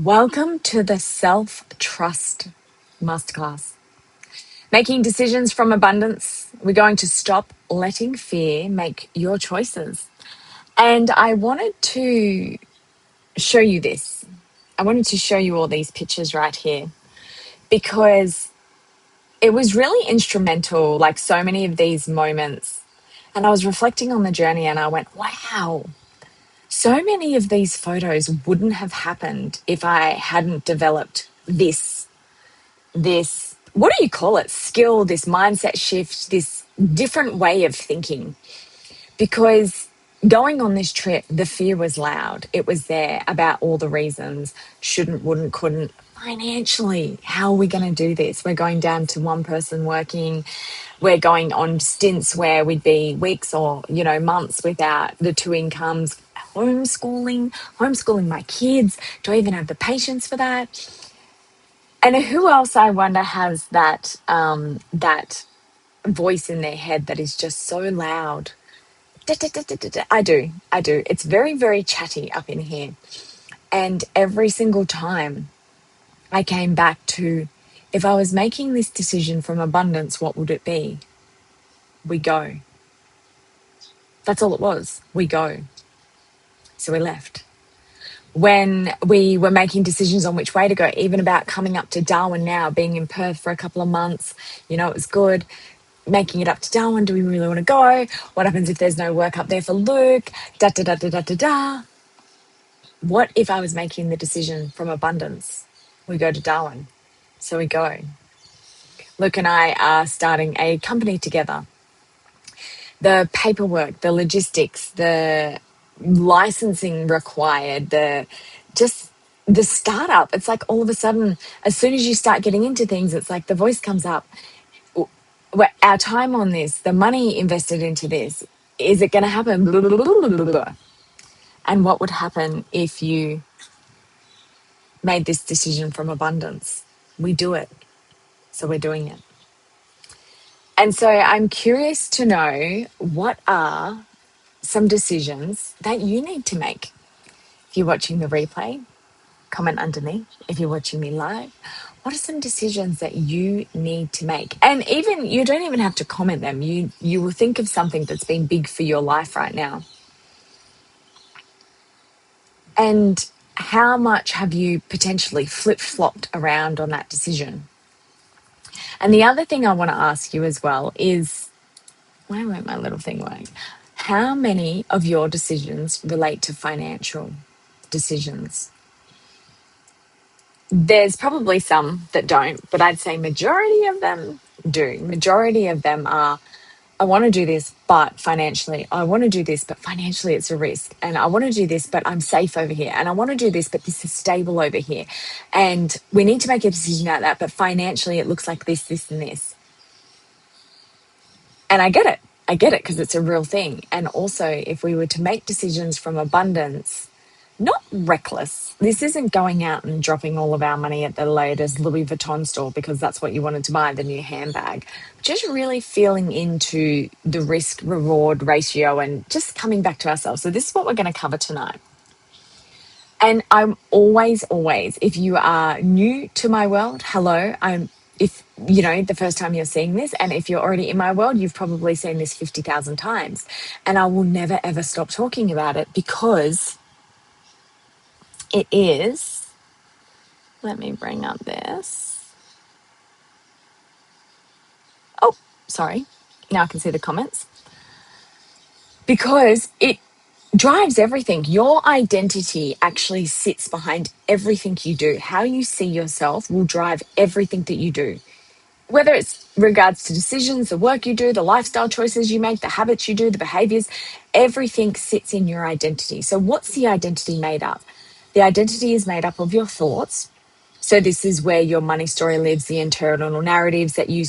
Welcome to the Self-Trust Masterclass. Making decisions from abundance. We're going to stop letting fear make your choices. And I wanted to show you this. I wanted to show you all these pictures right here because it was really instrumental, like so many of these moments. And I was reflecting on the journey and I went, wow, so many of these photos wouldn't have happened if I hadn't developed this what do you call it, skill, this mindset shift, this different way of thinking. Because going on this trip, the fear was loud. It was there about all the reasons: shouldn't, wouldn't, couldn't. Financially, how are we going to do this? We're going down to one person working. We're going on stints where we'd be weeks or months without the two incomes. Homeschooling my kids. Do I even have the patience for that? And who else, I wonder, has that voice in their head that is just so loud? Da, da, da, da, da, da. I do. It's very, very chatty up in here. And every single time I came back to, if I was making this decision from abundance, what would it be? We go. That's all it was. We go. So we left. When we were making decisions on which way to go, even about coming up to Darwin now, being in Perth for a couple of months, it was good. Making it up to Darwin, do we really want to go? What happens if there's no work up there for Luke? Da da da da da da da. What if I was making the decision from abundance? We go to Darwin. So we go. Luke and I are starting a company together. The paperwork, the logistics, the licensing required, the startup. It's like all of a sudden, as soon as you start getting into things, it's like the voice comes up. Our time on this, the money invested into this, is it going to happen? Blah, blah, blah, blah, blah. And what would happen if you made this decision from abundance? We do it. So we're doing it. And so I'm curious to know, what are some decisions that you need to make? If you're watching the replay, comment underneath. If you're watching me live, what are some decisions that you need to make? And even, you don't even have to comment them. You will think of something that's been big for your life right now. And how much have you potentially flip-flopped around on that decision? And the other thing I want to ask you as well is, why won't my little thing work? How many of your decisions relate to financial decisions? There's probably some that don't, but I'd say majority of them do. Majority of them are, I want to do this, but financially, I want to do this, but financially it's a risk. And I want to do this, but I'm safe over here. And I want to do this, but this is stable over here. And we need to make a decision out of that, but financially it looks like this, this, and this. And I get it. I get it, because it's a real thing. And also, if we were to make decisions from abundance, not reckless. This isn't going out and dropping all of our money at the latest Louis Vuitton store because that's what you wanted to buy, the new handbag. Just really feeling into the risk reward ratio and just coming back to ourselves. So this is what we're going to cover tonight. And I'm always, if you are new to my world, hello. If the first time you're seeing this, and if you're already in my world, you've probably seen this 50,000 times. And I will never, ever stop talking about it, because it is, let me bring up this. Oh, sorry. Now I can see the comments. Because it drives everything. Your identity actually sits behind everything you do. How you see yourself will drive everything that you do. Whether it's regards to decisions, the work you do, the lifestyle choices you make, the habits you do, the behaviors, everything sits in your identity. So what's the identity made up? The identity is made up of your thoughts. So this is where your money story lives, the internal narratives that you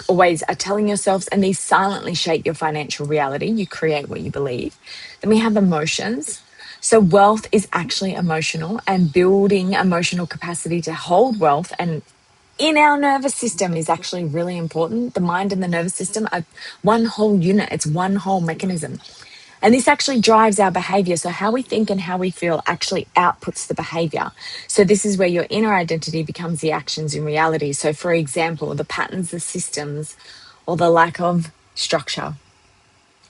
always are telling yourselves, and these silently shape your financial reality. You create what you believe. Then we have emotions. So wealth is actually emotional, and building emotional capacity to hold wealth and in our nervous system is actually really important. The mind and the nervous system are one whole unit. It's one whole mechanism. And this actually drives our behavior. So how we think and how we feel actually outputs the behavior. So this is where your inner identity becomes the actions in reality. So for example, the patterns, the systems, or the lack of structure.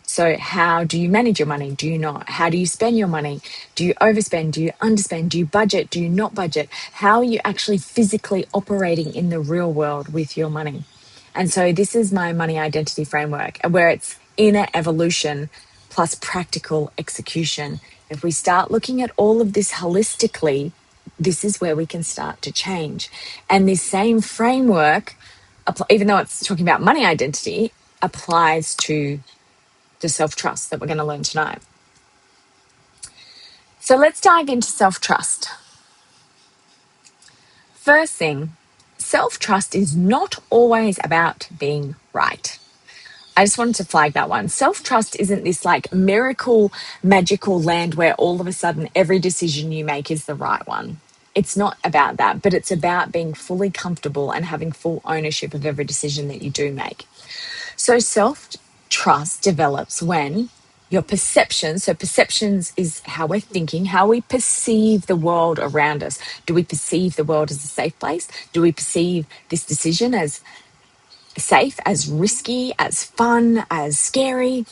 So how do you manage your money? Do you not? How do you spend your money? Do you overspend? Do you underspend? Do you budget? Do you not budget? How are you actually physically operating in the real world with your money? And so this is my money identity framework, where it's inner evolution plus practical execution. If we start looking at all of this holistically, this is where we can start to change. And this same framework, even though it's talking about money identity, applies to the self-trust that we're going to learn tonight. So let's dive into self-trust. First thing, self-trust is not always about being right. I just wanted to flag that one. Self-trust isn't this like miracle, magical land where all of a sudden every decision you make is the right one. It's not about that, but it's about being fully comfortable and having full ownership of every decision that you do make. So self-trust develops when your perceptions, so perceptions is how we're thinking, how we perceive the world around us. Do we perceive the world as a safe place? Do we perceive this decision as safe, as risky, as fun, as scary?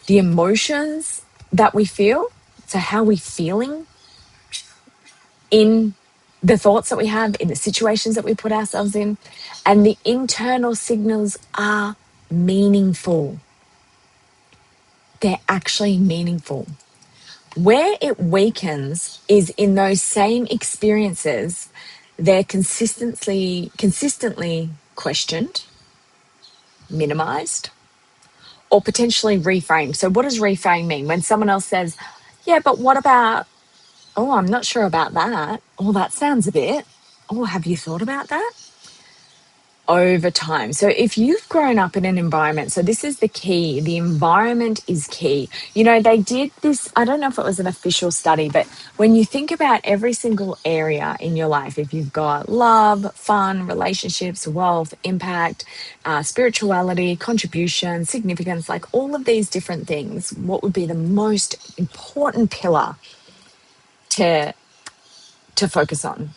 The emotions that we feel, so how we feeling in the thoughts that we have, in the situations that we put ourselves in, and the internal signals are meaningful. They're actually meaningful. Where it weakens is in those same experiences, they're consistently questioned, minimized, or potentially reframed. So what does reframe mean? When someone else says, yeah, but what about, oh, I'm not sure about that. Oh, that sounds a bit, oh, have you thought about that? Over time. So if you've grown up in an environment, so this is the key, the environment is key. You know, they did this, I don't know if it was an official study, but when you think about every single area in your life, if you've got love, fun, relationships, wealth, impact, spirituality, contribution, significance, like all of these different things, what would be the most important pillar to focus on?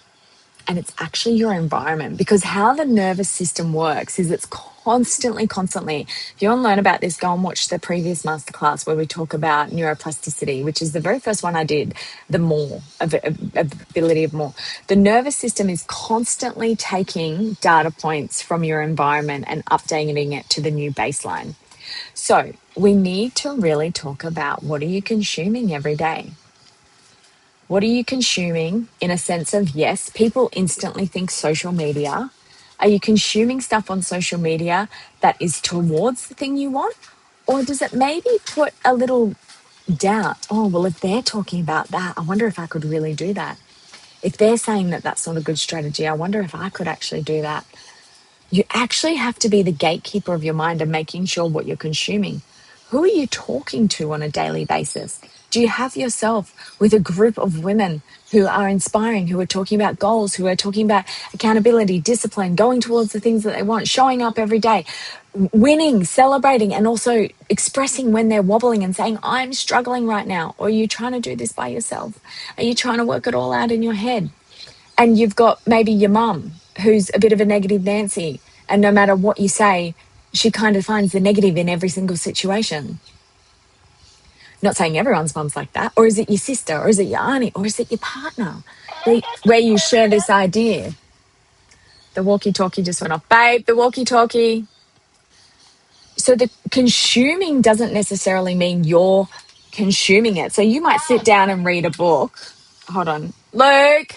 And it's actually your environment, because how the nervous system works is it's constantly, if you want to learn about this, go and watch the previous masterclass where we talk about neuroplasticity, which is the very first one I did, the more, ability of more. The nervous system is constantly taking data points from your environment and updating it to the new baseline. So we need to really talk about, what are you consuming every day? What are you consuming in a sense of, yes, people instantly think social media. Are you consuming stuff on social media that is towards the thing you want? Or does it maybe put a little doubt? Oh, well, if they're talking about that, I wonder if I could really do that. If they're saying that that's not a good strategy, I wonder if I could actually do that. You actually have to be the gatekeeper of your mind and making sure what you're consuming. Who are you talking to on a daily basis? Do you have yourself with a group of women who are inspiring, who are talking about goals, who are talking about accountability, discipline, going towards the things that they want, showing up every day, winning, celebrating, and also expressing when they're wobbling and saying, I'm struggling right now? Or are you trying to do this by yourself? Are you trying to work it all out in your head? And you've got maybe your mum who's a bit of a negative Nancy, and no matter what you say, she kind of finds the negative in every single situation. Not saying everyone's mum's like that. Or is it your sister? Or is it your auntie? Or is it your partner? Where you share this idea. The walkie-talkie just went off. Babe, the walkie-talkie. So the consuming doesn't necessarily mean you're consuming it. So you might sit down and read a book. Hold on. Luke,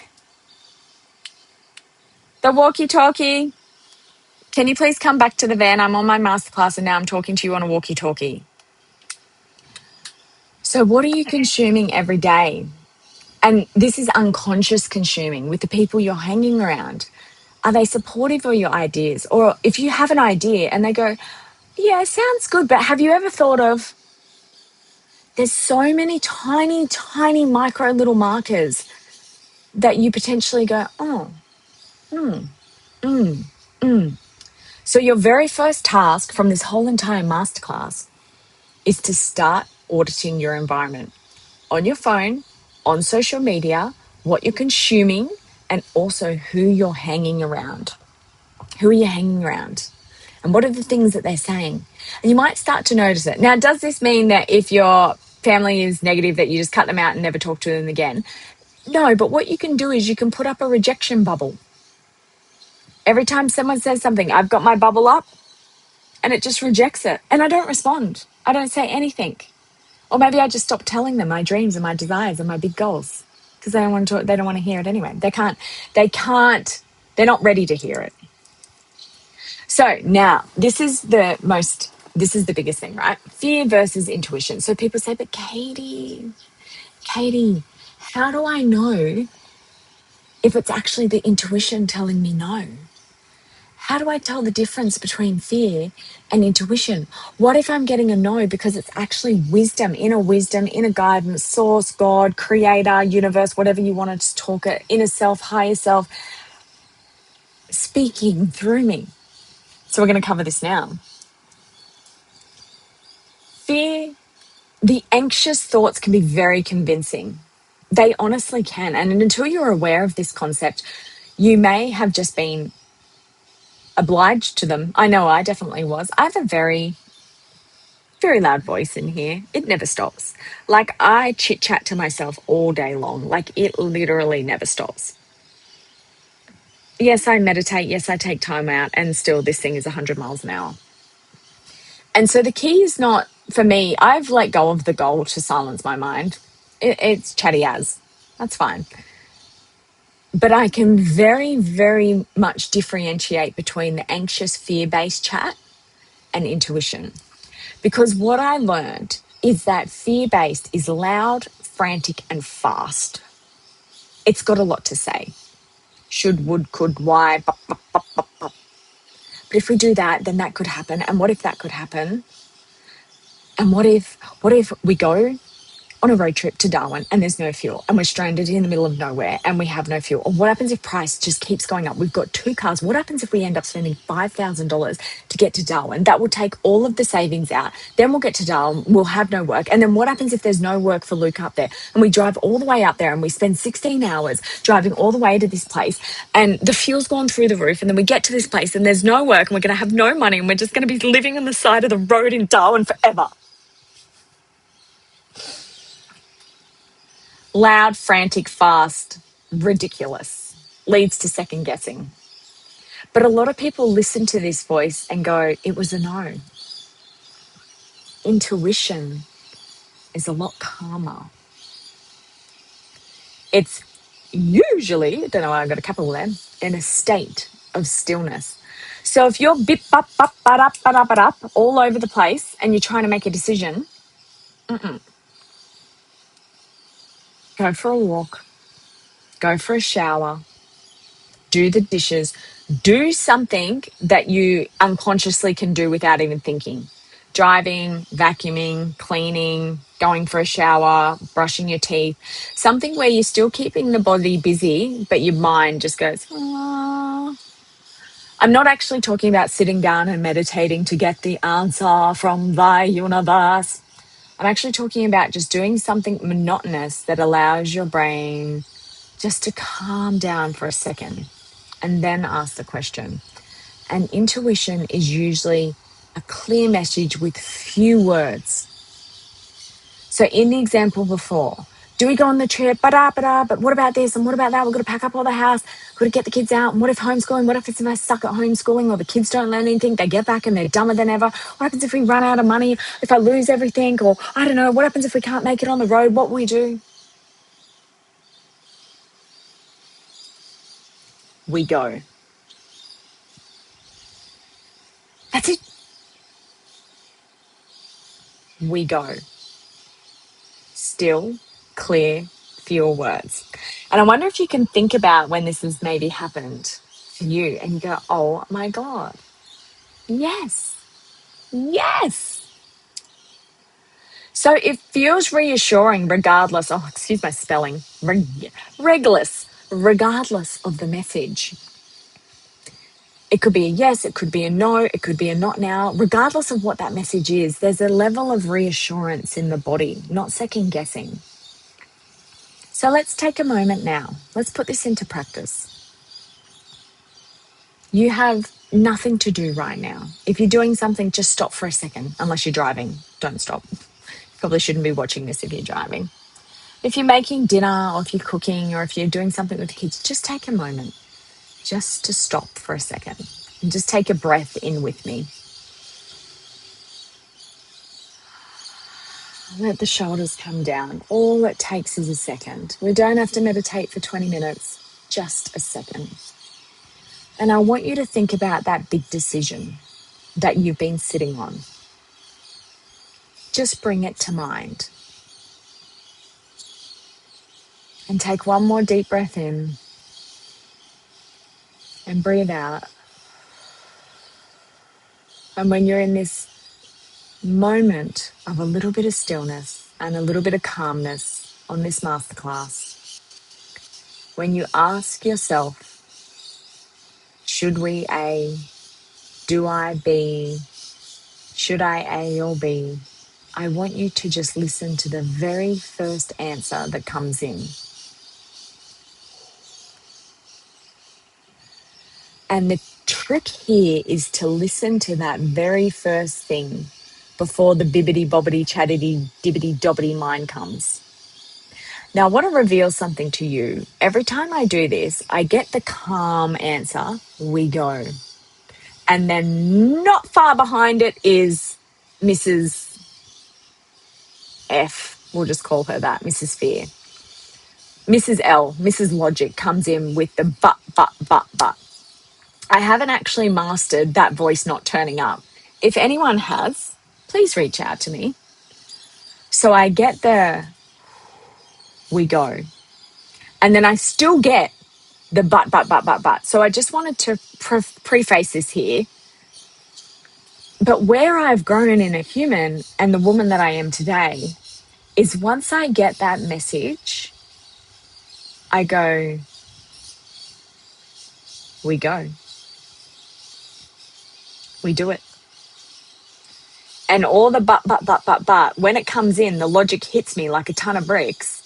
the walkie-talkie. Can you please come back to the van? I'm on my masterclass and now I'm talking to you on a walkie-talkie. So what are you consuming every day? And this is unconscious consuming with the people you're hanging around. Are they supportive of your ideas? Or if you have an idea and they go, yeah, sounds good, but have you ever thought of, there's so many tiny, tiny micro little markers that you potentially go, oh, So your very first task from this whole entire masterclass is to start auditing your environment on your phone, on social media, what you're consuming, and also who you're hanging around. Who are you hanging around? And what are the things that they're saying? And you might start to notice it. Now, does this mean that if your family is negative, that you just cut them out and never talk to them again? No, but what you can do is you can put up a rejection bubble. Every time someone says something, I've got my bubble up and it just rejects it. And I don't respond. I don't say anything. Or maybe I just stop telling them my dreams and my desires and my big goals because they don't want to. They don't want to hear it anyway. They can't. They can't. They're not ready to hear it. So now this is the most. This is the biggest thing, right? Fear versus intuition. So people say, "But Katie, how do I know if it's actually the intuition telling me no? How do I tell the difference between fear and intuition? What if I'm getting a no because it's actually wisdom, inner guidance, source, God, creator, universe, whatever you want to talk it, inner self, higher self, speaking through me?" So we're going to cover this now. Fear, the anxious thoughts can be very convincing. They honestly can. And until you're aware of this concept, you may have just been obliged to them. I know I definitely was. I have a very loud voice in here. It never stops. Like I chit chat to myself all day long. Like it literally never stops. Yes, I meditate. Yes, I take time out. And still this thing is 100 miles an hour. And so the key is not, for me, I've let go of the goal to silence my mind. It's chatty as. That's fine. But I can very, very much differentiate between the anxious, fear-based chat and intuition. Because what I learned is that fear-based is loud, frantic, and fast. It's got a lot to say. Should, would, could, why. But if we do that, then that could happen. And what if that could happen? And what if we go on a road trip to Darwin and there's no fuel and we're stranded in the middle of nowhere and we have no fuel? Or what happens if price just keeps going up? We've got 2 cars. What happens if we end up spending $5,000 to get to Darwin? That will take all of the savings out. Then we'll get to Darwin. We'll have no work. And then what happens if there's no work for Luke up there? And we drive all the way up there and we spend 16 hours driving all the way to this place and the fuel's gone through the roof and then we get to this place and there's no work and we're going to have no money and we're just going to be living on the side of the road in Darwin forever. Loud, frantic, fast, ridiculous, leads to second guessing. But a lot of people listen to this voice and go, it was a no. Intuition is a lot calmer. It's usually, I don't know why I got a couple there, in a state of stillness. So if you're bip, bop, bop, ba up all over the place and you're trying to make a decision, go for a walk, go for a shower, do the dishes, do something that you unconsciously can do without even thinking. Driving, vacuuming, cleaning, going for a shower, brushing your teeth. Something where you're still keeping the body busy, but your mind just goes, "Ah." I'm not actually talking about sitting down and meditating to get the answer from the universe. I'm actually talking about just doing something monotonous that allows your brain just to calm down for a second and then ask the question. And intuition is usually a clear message with few words. So in the example before, do we go on the trip? But what about this? And what about that? We've got to pack up all the house. We've got to get the kids out. And what if homeschooling? What if it's if I suck at homeschooling or the kids don't learn anything? They get back and they're dumber than ever. What happens if we run out of money? If I lose everything? Or I don't know. What happens if we can't make it on the road? What will we do? We go. That's it. We go. Still, clear, fewer words. And I wonder if you can think about when this has maybe happened for you and you go, oh my God, yes, yes. So it feels reassuring regardless, oh, excuse my spelling, regardless of the message. It could be a yes, it could be a no, it could be a not now. Regardless of what that message is, there's a level of reassurance in the body, not second guessing. So let's take a moment now. Let's put this into practice. You have nothing to do right now. If you're doing something, just stop for a second. Unless you're driving, don't stop. Probably shouldn't be watching this if you're driving. If you're making dinner, or if you're cooking, or if you're doing something with the kids, just take a moment just to stop for a second and just take a breath in with me. Let the shoulders come down. All it takes is a second. We don't have to meditate for 20 minutes, just a second. And I want you to think about that big decision that you've been sitting on. Just bring it to mind. And take one more deep breath in and breathe out. And when you're in this moment of a little bit of stillness and a little bit of calmness on this masterclass, when you ask yourself, should we A, do I B, should I A or B, I want you to just listen to the very first answer that comes in. And the trick here is to listen to that very first thing before the bibbity bobbity chattity dibbity dobbity mind comes. Now, I want to reveal something to you. Every time I do this, I get the calm answer, we go. And then not far behind it is Mrs. F. We'll just call her that, Mrs. Fear. Mrs. L, Mrs. Logic comes in with the but. I haven't actually mastered that voice not turning up. If anyone has, please reach out to me. So I get the we go. And then I still get the but. So I just wanted to preface this here. But where I've grown in a human and the woman that I am today is once I get that message, I go, we go. We do it. And all the but, when it comes in, the logic hits me like a ton of bricks.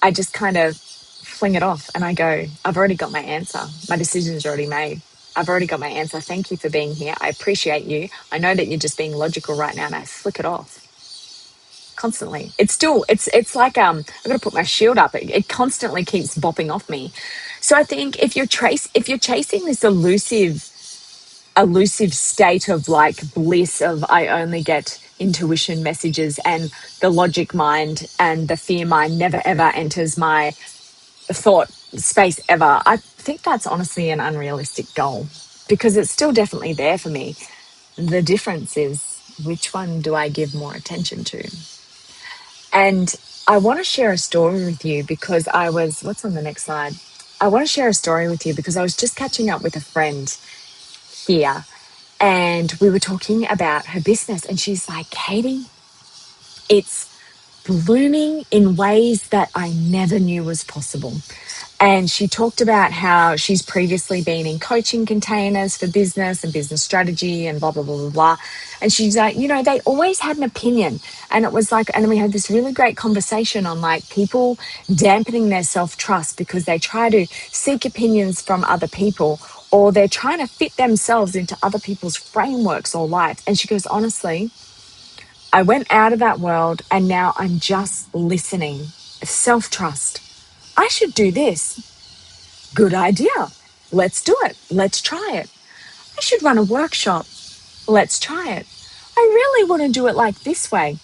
I just kind of fling it off and I go, I've already got my answer. My decision's already made. I've already got my answer. Thank you for being here. I appreciate you. I know that you're just being logical right now, and I flick it off constantly. It's like, I've got to put my shield up. It constantly keeps bopping off me. So I think if you're chasing this elusive state of like bliss of I only get intuition messages and the logic mind and the fear mind never ever enters my thought space ever, I think that's honestly an unrealistic goal because it's still definitely there for me. The difference is which one do I give more attention to? And I want to share a story with you because what's on the next slide? I want to share a story with you because I was just catching up with a friend here and we were talking about her business and she's like, Katie, it's blooming in ways that I never knew was possible. And she talked about how she's previously been in coaching containers for business and business strategy and blah, blah, blah, blah, blah. And she's like, they always had an opinion. And it was like, and we had this really great conversation on like people dampening their self-trust because they try to seek opinions from other people or they're trying to fit themselves into other people's frameworks or life. And she goes, honestly, I went out of that world and now I'm just listening. Self-trust. I should do this. Good idea. Let's do it. Let's try it. I should run a workshop. Let's try it. I really want to do it like this way.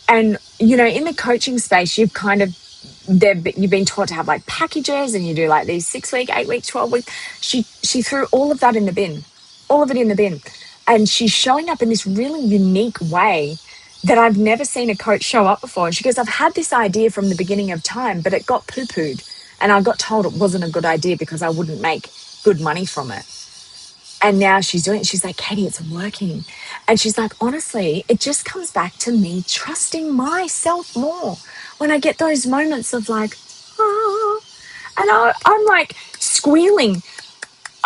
And, in the coaching space, you've been taught to have like packages and you do like these 6 week, 8 week, 12 week. She threw all of that in the bin, all of it in the bin. And she's showing up in this really unique way that I've never seen a coach show up before. And she goes, I've had this idea from the beginning of time, but it got poo-pooed. And I got told it wasn't a good idea because I wouldn't make good money from it. And now she's doing it. She's like, Katie, it's working. And she's like, honestly, it just comes back to me trusting myself more. When I get those moments of like, and I'm like squealing.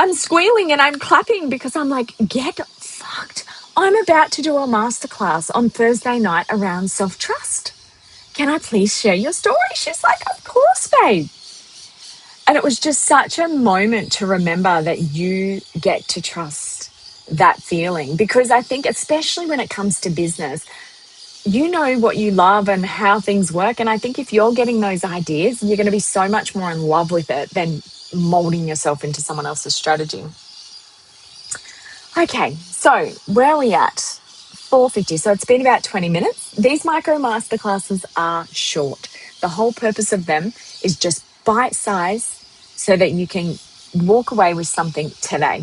I'm squealing and I'm clapping because I'm like, get fucked. I'm about to do a masterclass on Thursday night around self-trust. Can I please share your story? She's like, of course, babe. And it was just such a moment to remember that you get to trust that feeling, because I think, especially when it comes to business, you know what you love and how things work. And I think if you're getting those ideas, you're going to be so much more in love with it than molding yourself into someone else's strategy. Okay, so where are we at? 4:50. So it's been about 20 minutes. These micro masterclasses are short. The whole purpose of them is just bite size so that you can walk away with something today.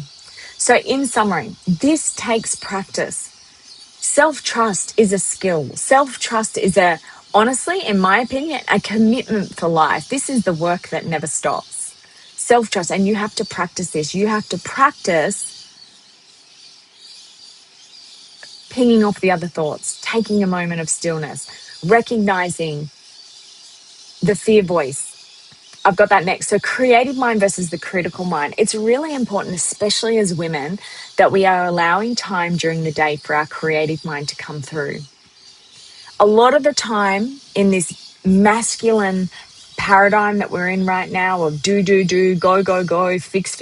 So in summary, this takes practice. Self-trust is a skill. Self-trust is honestly, in my opinion, a commitment for life. This is the work that never stops. Self-trust, and you have to practice this. You have to practice pinging off the other thoughts, taking a moment of stillness, recognizing the fear voice. I've got that next. So creative mind versus the critical mind. It's really important, especially as women, that we are allowing time during the day for our creative mind to come through. A lot of the time in this masculine paradigm that we're in right now of do, go, fix,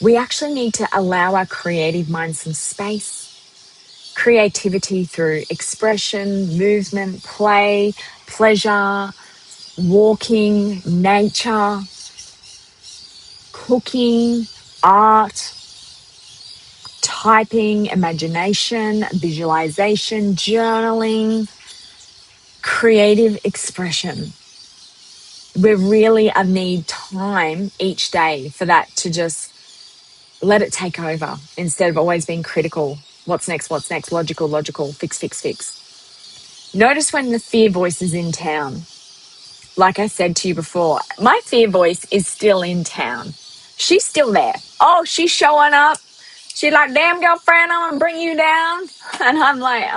we actually need to allow our creative mind some space. Creativity through expression, movement, play, pleasure, walking, nature, cooking, art, typing, imagination, visualization, journaling, creative expression. We really need time each day for that to just let it take over instead of always being critical. What's next? Logical, fix. Notice when the fear voice is in town. Like I said to you before, my fear voice is still in town. She's still there. Oh, she's showing up. She's like, damn, girlfriend, I'm going to bring you down. And I'm like,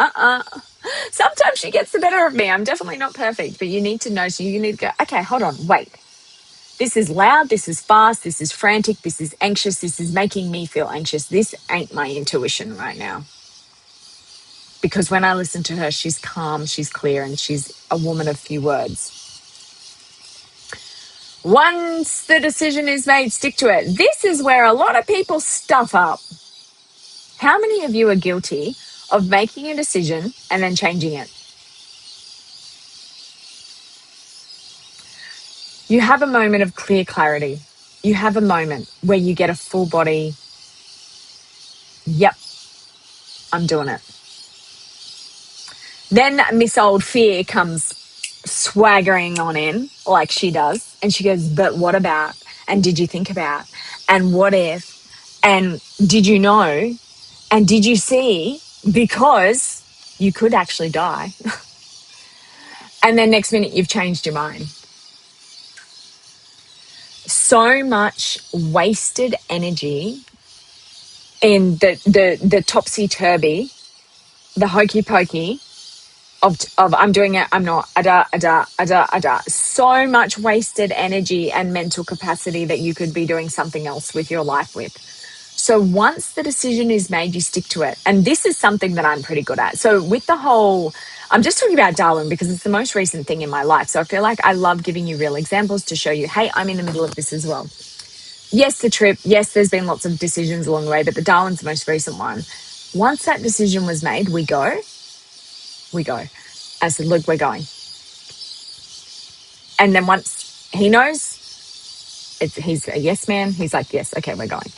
Sometimes she gets the better of me. I'm definitely not perfect, but you need to know. So you need to go, okay, hold on, wait. This is loud. This is fast. This is frantic. This is anxious. This is making me feel anxious. This ain't my intuition right now. Because when I listen to her, she's calm, she's clear, and she's a woman of few words. Once the decision is made, stick to it. This is where a lot of people stuff up. How many of you are guilty of making a decision and then changing it? You have a moment of clear clarity. You have a moment where you get a full body, yep, I'm doing it. Then Miss Old Fear comes swaggering on in like she does. And she goes, but what about? And did you think about? And what if? And did you know? And did you see? Because you could actually die. And then next minute you've changed your mind. So much wasted energy in the topsy-turvy, the hokey pokey of I'm doing it, I'm not, ada. So much wasted energy and mental capacity that you could be doing something else with your life with. So once the decision is made, you stick to it. And this is something that I'm pretty good at. So with the whole, I'm just talking about Darwin because it's the most recent thing in my life. So I feel like I love giving you real examples to show you, hey, I'm in the middle of this as well. Yes, the trip. Yes, there's been lots of decisions along the way, but the Darwin's the most recent one. Once that decision was made, we go. I said, look, we're going. And then once he knows, he's a yes man. He's like, yes, okay, we're going.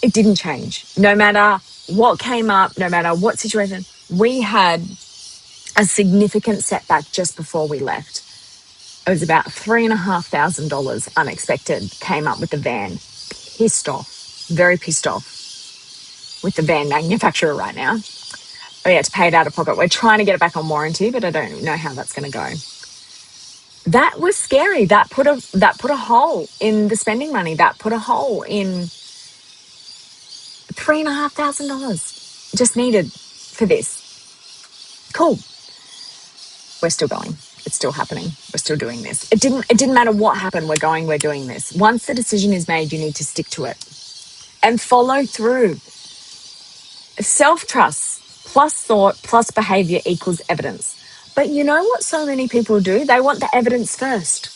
It didn't change. No matter what came up, no matter what situation, we had a significant setback just before we left. It was about $3,500 unexpected, came up with the van. Pissed off, very pissed off with the van manufacturer right now. We had to pay it out of pocket. We're trying to get it back on warranty, but I don't know how that's going to go. That was scary. That put a hole in the spending money. That put a hole in $3,500 just needed for this. Cool. We're still going. It's still happening. We're still doing this. It didn't matter what happened. We're doing this. Once the decision is made, you need to stick to it and follow through. Self-trust plus thought plus behavior equals evidence. But you know what so many people do? They want the evidence first.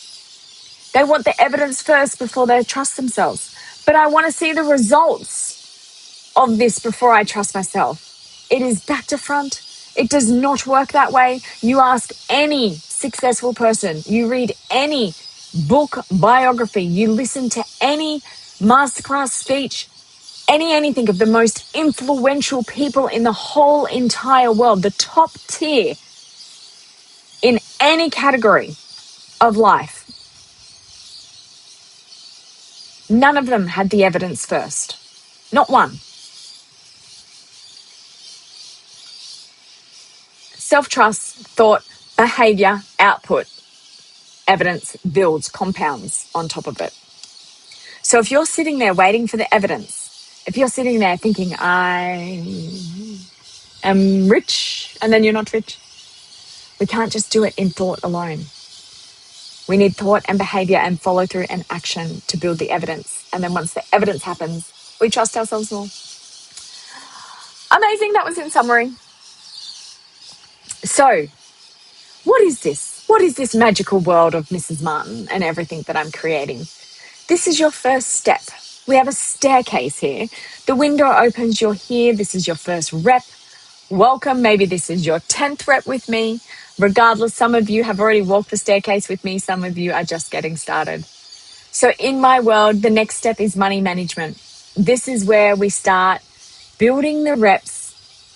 They want the evidence first before they trust themselves. But I want to see the results of this before I trust myself. It is back to front. It does not work that way. You ask any successful person, you read any book biography, you listen to any masterclass speech, anything of the most influential people in the whole entire world, the top tier in any category of life. None of them had the evidence first. Not one. Self-trust, thought, behavior, output, evidence builds, compounds on top of it. So if you're sitting there waiting for the evidence, if you're sitting there thinking, I am rich, and then you're not rich, we can't just do it in thought alone. We need thought and behavior and follow through and action to build the evidence. And then once the evidence happens, we trust ourselves more. Amazing. That was in summary. So what is this? What is this magical world of Mrs. Martin and everything that I'm creating? This is your first step. We have a staircase here. The window opens, you're here. This is your first rep. Welcome. Maybe this is your 10th rep with me. Regardless, some of you have already walked the staircase with me. Some of you are just getting started. So in my world, the next step is money management. This is where we start building the reps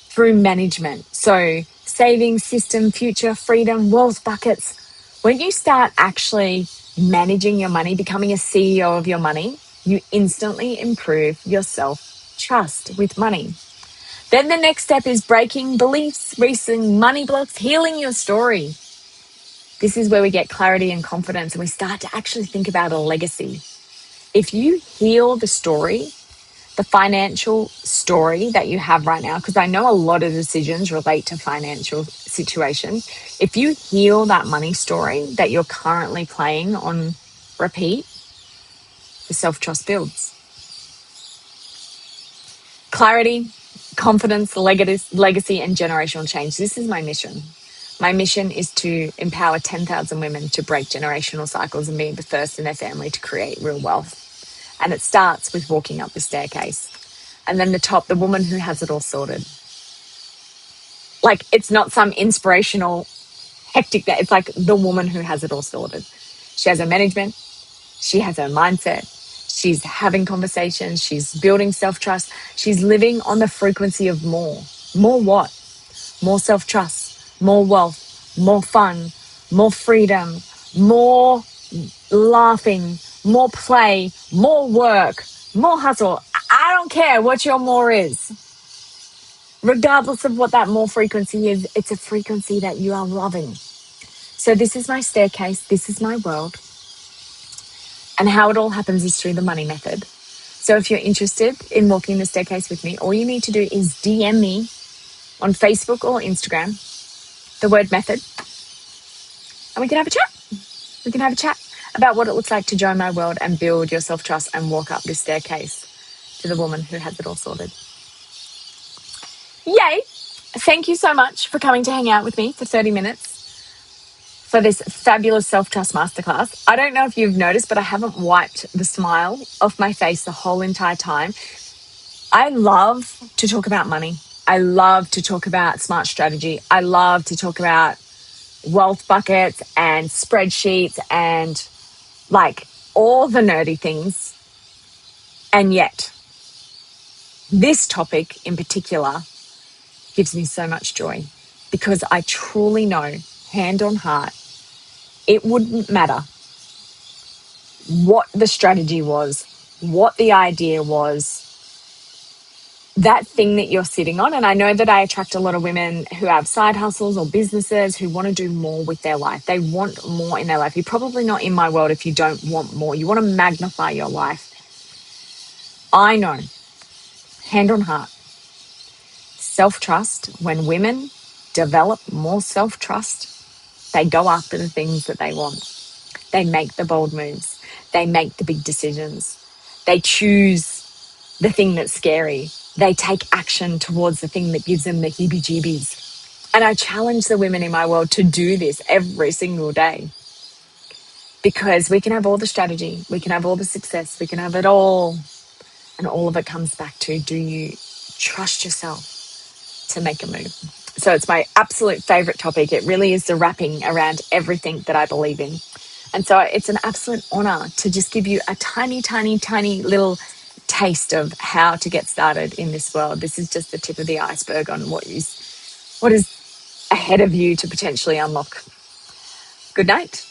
through management. So savings, system, future, freedom, wealth buckets. When you start actually managing your money, becoming a CEO of your money, you instantly improve your self-trust with money. Then the next step is breaking beliefs, releasing money blocks, healing your story. This is where we get clarity and confidence and we start to actually think about a legacy. If you heal the story, the financial story that you have right now, because I know a lot of decisions relate to financial situations. If you heal that money story that you're currently playing on repeat, the self-trust builds. Clarity, confidence, legacy, and generational change. This is my mission. My mission is to empower 10,000 women to break generational cycles and be the first in their family to create real wealth. And it starts with walking up the staircase. And then the top, the woman who has it all sorted. Like, it's not some inspirational, hectic day. It's like the woman who has it all sorted. She has her management. She has her mindset. She's having conversations. She's building self-trust. She's living on the frequency of more. More what? More self-trust, more wealth, more fun, more freedom, more laughing, more play, more work, more hustle. I don't care what your more is. Regardless of what that more frequency is, it's a frequency that you are loving. So this is my staircase. This is my world. And how it all happens is through the money method. So if you're interested in walking the staircase with me, all you need to do is DM me on Facebook or Instagram, the word method, and we can have a chat. We can have a chat about what it looks like to join my world and build your self-trust and walk up this staircase to the woman who has it all sorted. Yay! Thank you so much for coming to hang out with me for 30 minutes for this fabulous self-trust masterclass. I don't know if you've noticed, but I haven't wiped the smile off my face the whole entire time. I love to talk about money. I love to talk about smart strategy. I love to talk about wealth buckets and spreadsheets and like all the nerdy things. And yet, this topic in particular gives me so much joy because I truly know, hand on heart, it wouldn't matter what the strategy was, what the idea was, that thing that you're sitting on. And I know that I attract a lot of women who have side hustles or businesses who want to do more with their life. They want more in their life. You're probably not in my world if you don't want more. You want to magnify your life. I know, hand on heart, self-trust, when women develop more self-trust, They go after the things that they want. They make the bold moves. They make the big decisions. They choose the thing that's scary. They take action towards the thing that gives them the heebie jeebies. And I challenge the women in my world to do this every single day, because we can have all the strategy, we can have all the success, we can have it all. And all of it comes back to, do you trust yourself to make a move? So it's my absolute favorite topic. It really is the wrapping around everything that I believe in. And so it's an absolute honor to just give you a tiny, tiny, tiny little taste of how to get started in this world. This is just the tip of the iceberg on what is ahead of you to potentially unlock. Good night.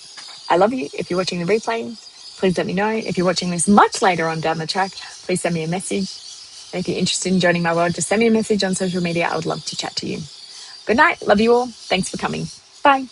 I love you. If you're watching the replay, please let me know. If you're watching this much later on down the track, please send me a message. And if you're interested in joining my world, just send me a message on social media. I would love to chat to you. Good night. Love you all. Thanks for coming. Bye.